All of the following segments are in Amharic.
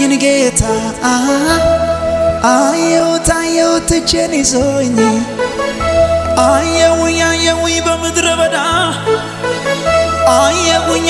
ያየኝን ጌታ አየሁት እጄን ይዞኝ አየሁኝ በምድረ በዳ አየሁኝ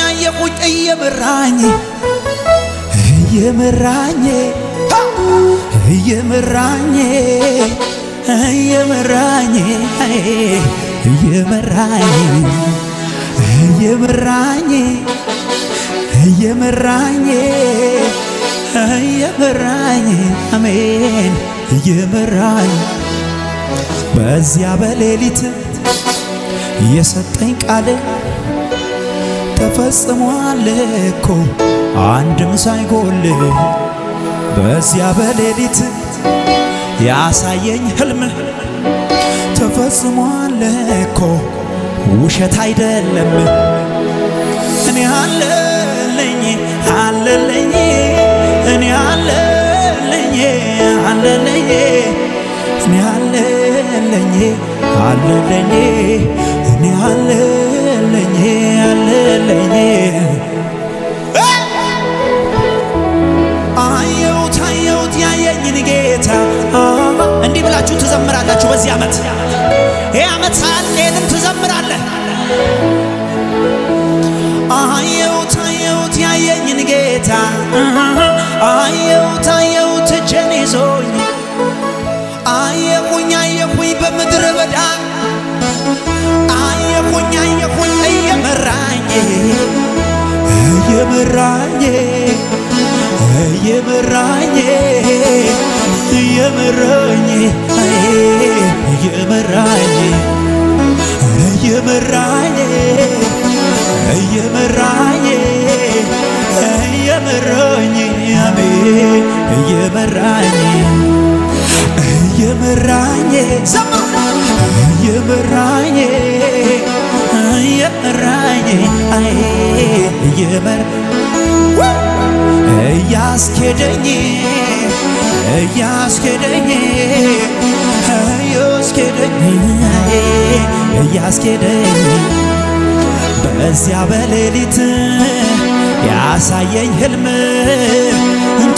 እየመራኝ አሜን እየመራኝ በዚያ በሌሊት የሰጠኝ ቃል ተፈጽሟል እኮ አንድም ሳይጎል በዚያ በሌሊት ያሳየኝ ህልም ተፈጽሟል እኮ ውሸት አይደለም እኔ አለልኝ እኔ አለልኝ እኔ አለልኝ እኔ አለልኝ አየሁት ያየኝን ጌታ እንዲህ ብላችሁ ትዘምራላችሁ በዚህ ዓመት ይሄ ዓመት ሳያልቅም ትዘምራለህ አየሁት ያየኝን ጌታ አየሁት እጄን ይዞኝ አየሁኝ በምድረ በዳ አየሁኝ እየመራኝ እያስኬደኝ በዚያ በሌሊት ያሳየኝ ህልም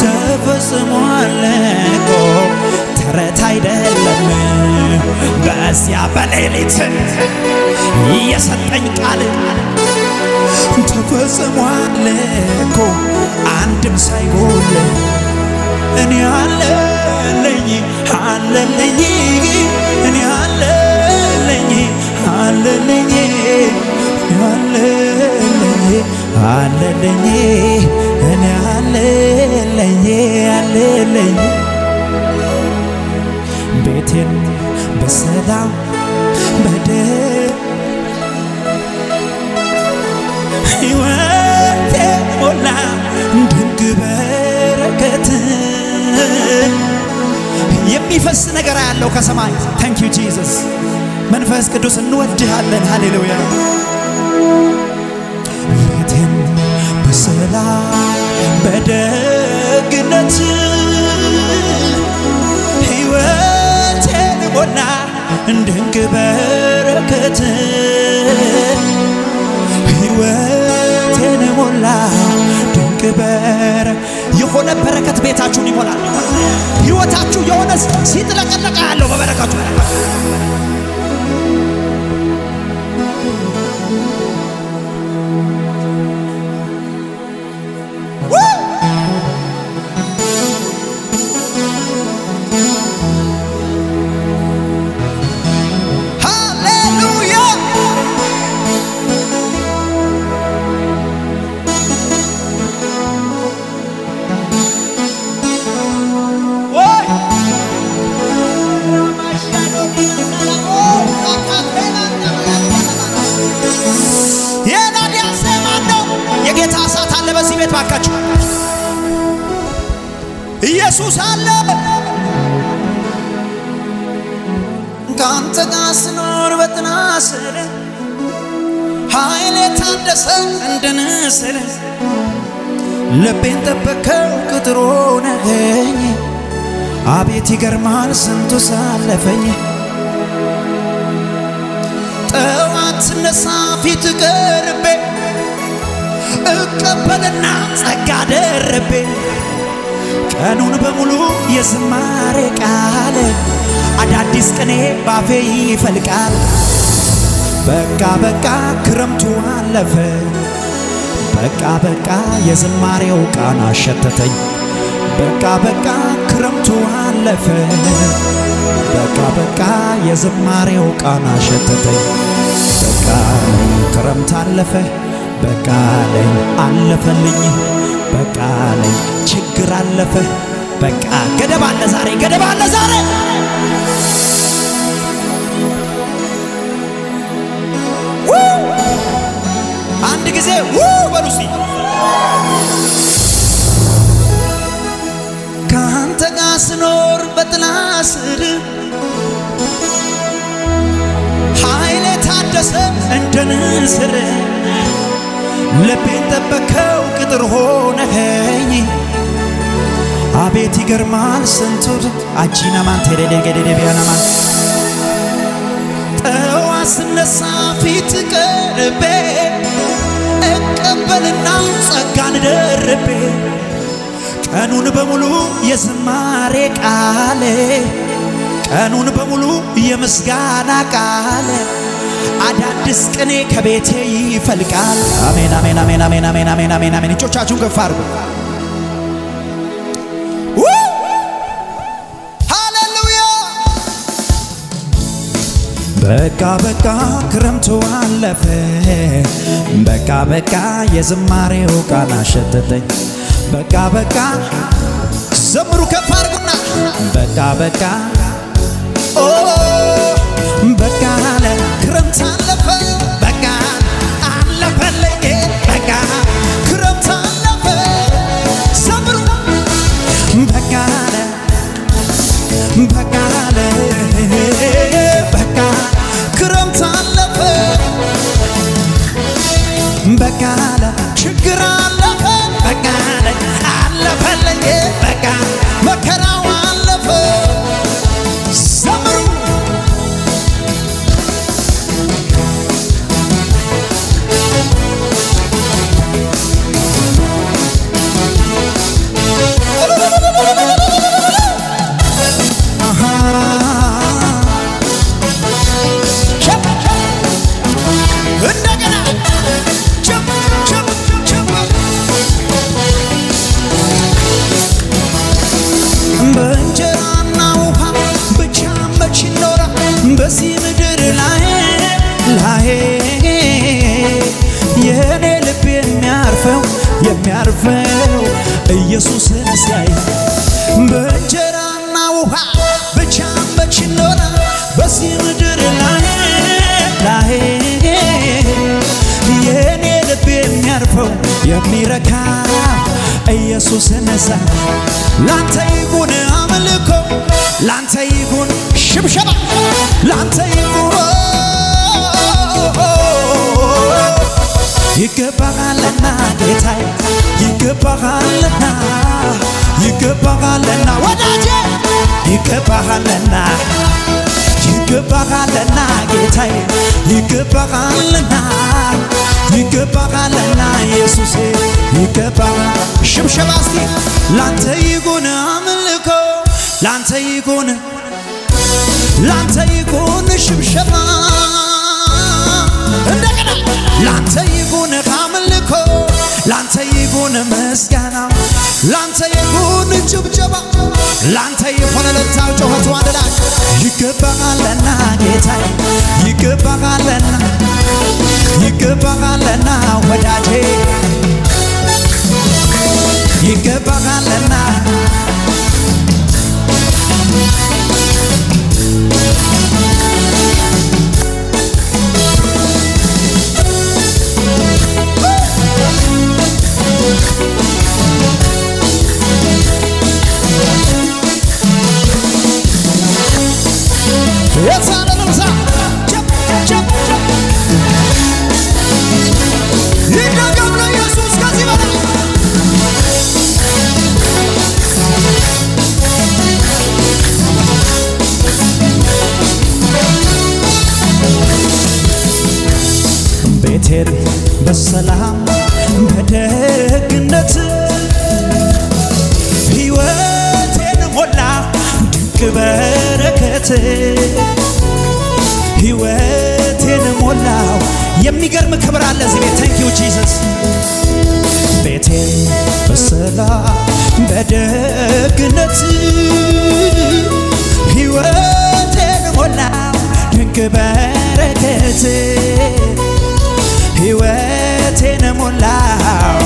ተፈጽሟል እኮ ተረት አይደለም በዚያ በሌሊት የሰጠኝ ቃል ተፈጽሟል እኮ አንድም ሳይጎል እኔ አለልኝ እኔ አለልኝ እኔ አለልኝ ቤቴን በሰላም ሕይወቴ ሞላ ድንቅ በረከት የሚፈስ ነገር ያለው ከሰማይ thank you Jesus መንፈስ ቅዱስ እንወድሃለን ሃሌሉያ ቤቴን በሰላም በደግነት ሕይወቴን ሞላ ድንቅ በረከት ሕይወቴን ሞላ ድንቅ የሆነ በረከት ቤታችሁን ይሞላል ሕይወታችሁ የሆነ ሲጥለቀለቀ ያለው በበረከቱ ኢየሱስ አለ ካንተ ጋር ስኖር በጥናስር ኃይሌ ታደሰ እንደነሰለ ልቤን ጠበከው ቅጥሩ ነኸኝ አቤት ይገርማል ስንቱ ሳለፈኝ ጠዋት ስነሳ ፊት ቀርቤ እቀበልና ጸጋ ደርቤ ቀኑን በሙሉ የዝማሬ ቃል አዳዲስ ቅኔ ባፌ ይፈልቃል በቃ በቃ ክረምቱ አለፈ በቃ በቃ የዝማሬው ቃና ሸተተኝ በቃ በቃ ክረምቱ አለፈ በቃ በቃ የዝማሬው ቃና ሸተተኝ በቃ ክረምት አለፈ በቃ ላይ አለፈልኝ በቃ ላይ ችግር አለፈ በቃ ገደብ አለ ዛሬ አንድ ጊዜ በሉሲ ካንተ ጋር ስኖር በጥላ ስር ኃይሌ ታደሰ እንደ ንስር ልቤን ጠበከው ቅጥር ሆነኸኝ አቤት ይገርማል ስንቱን አጂና ማን ተደደገደደ ቢያናማን ጠዋት ስነሳ ፊት ቀርቤ እቀበልና ጸጋን ደርቤ ቀኑን በሙሉ የዝማሬ ቃል ቀኑን በሙሉ የምስጋና ቃል አዳዲስ ቅኔ ከቤቴ ይፈልቃል አሜን አሜን አሜን አሜን አሜን አሜን አሜን አሜን እጆቻችሁን ከፍ አድርጉ ሃሌሉያ በቃ በቃ ክረምቱ አለፈ በቃ በቃ የዝማሬው ቃና ሸተተኝ በቃ በቃ ዘምሩ ከፍ አድርጉና በቃ በቃ ኦ በቃ ክረምት አለፈ በቃ አለፈልኝ በቃ ክረምት አለፈ ዘምሩ በቃ በቃ በቃ ክረምት አለፈ በቃ ችግር አለፈ በቃ አለፈልኝ በቃ መከራው አለፈ ዘምሩ በዚህ ምድር ላይ የኔ ልብ የሚያርፈው ኢየሱስን ሲያይ በእንጀራና ውሃ ብቻ መች ይኖራል በዚህ ምድር ላይ የኔ ልብ የሚያርፈው የሚረካ ኢየሱስን ሲያይ ላንተ ይሁን አምልኮ ላንተ ይሁን ሽብሸባ ላንተ ይሁን ይገባሃልና ጌታዬ ይገባሃልና ወዳጄ ይገባሃልና ጌታዬ ይገባሃልና ኢየሱሴ ይገባሃል ሽብሸባ እስቲ ላንተ ይሁን አምልኮ ላንተ ይሁን ሽብሸባ እንደገና ላንተ ይሁን አምልኮ ላንተ ይሁን ምስጋና ላንተ ይሁን ጭብጨባ ላንተ ይሁን ለታው ጮኸቱ አንድ ላይ ይገባሃልና ጌታዬ ይገባሃልና ወዳጄ ይገባሃልና ቤቴን በሰላም በደግነት ሕይወት በረከት ሕይወቴን ሞላው የሚገርም ክብር አለ እዚህ ቤት Thank you Jesus ቤቴን በሰላም በደግነት ሕይወቴን ሞላው ድንቅ በረከት ሕይወቴን ሞላው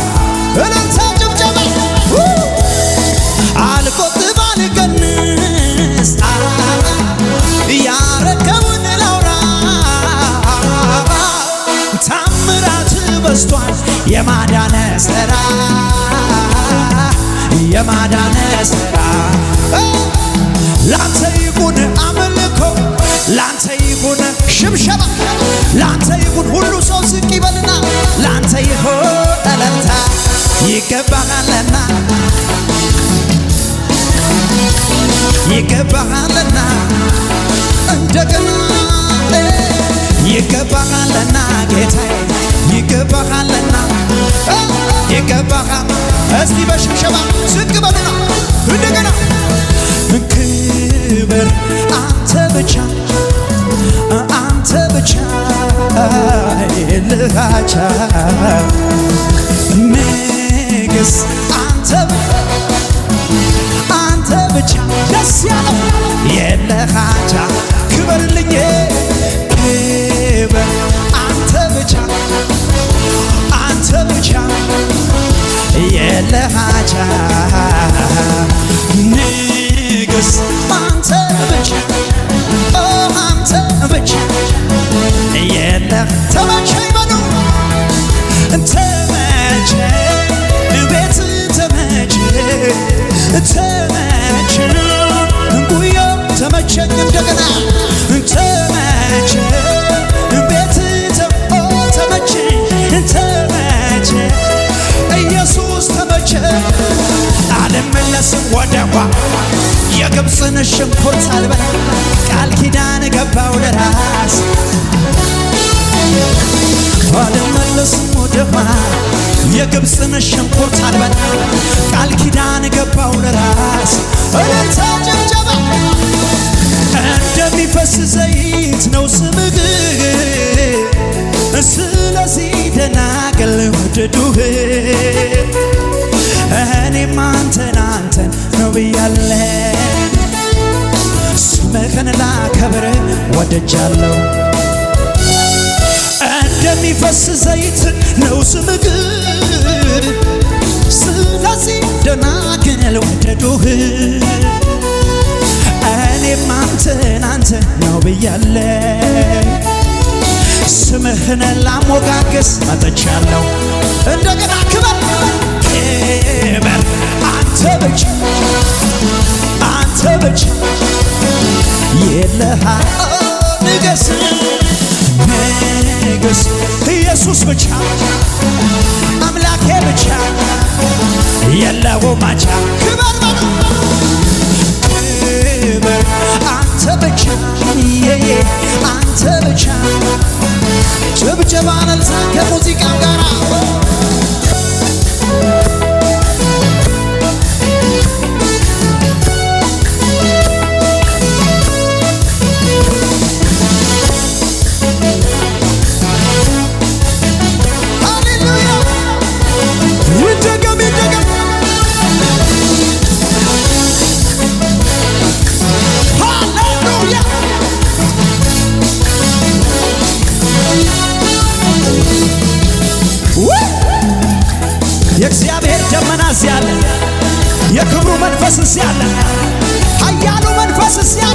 እልልታ ጭብጨባ አልቆጥብ አልቀንስ ያረከውን ላውራ ታምራት በዝቷል የማዳነ ሥራ ላንተ ይሁን አምልኮ ላንተ ይሁን ሽብሸባ ላንተ ይሁን ሁሉ ሰው ዝቅ ይበልና ላንተ ይሁን እልልታ ይገባሃልና እንደገና ይገባሃልና ጌታዬ ይገባሃልና ይገባሃል እስቲ በሽብሸባ ዝቅ በልና እንደገና ክብር አንተ ብቻ ልሃቻ ንግስ አንተ ብቻ ደስ ያለው የለሃቻ ክበርልኝ ክብር አንተ ብቻ የለሃቻ ንግስ አንተ ብቻ የለህ ተመቸኝ በሉ ተመቸ ቤት ተመቸ ጉዮ ተመቸኝ እንደገና ተመቸ ቤት ተመቸ ኢየሱስ ተመቸ አልመለስም ወደኋ የግብፅን ሽንኩርት አልበላ ቃል ኪዳን ገባው ለራስ አልመለስም ወደኋ የግብፅን ሽንኩርት አልበላ ቃል ኪዳን ገባው ለራስ እልልታ ጭብጨባ እንደሚፈስ ዘይት ነው ስምህ ስለዚህ ደናግል ወደዱህ እኔም አንተን ነው ብያለሁ ስምህን ላከብር ወድጃለሁ እንደሚፈስ ዘይት ነው ስምህ ስለዚህ ደናግል ወደዱህ እኔም አንተን ነው ብያለሁ ስምህን ላሞጋገስ መጥቻለሁ እንደገና ክብር አንተ ብቻ የለሃ ንገስ ኢየሱስ ብቻ አምላኬ ብቻ የለው ማቻ ክብር አንተ ብቻ አንተ ብቻ ጭብጨባ ለልሳ ከሙዚቃው ጋር የእግዚአብሔር ደመና ሲያለ የክብሩ መንፈስ ሲያለ ኃያሉ መንፈስ ሲያለ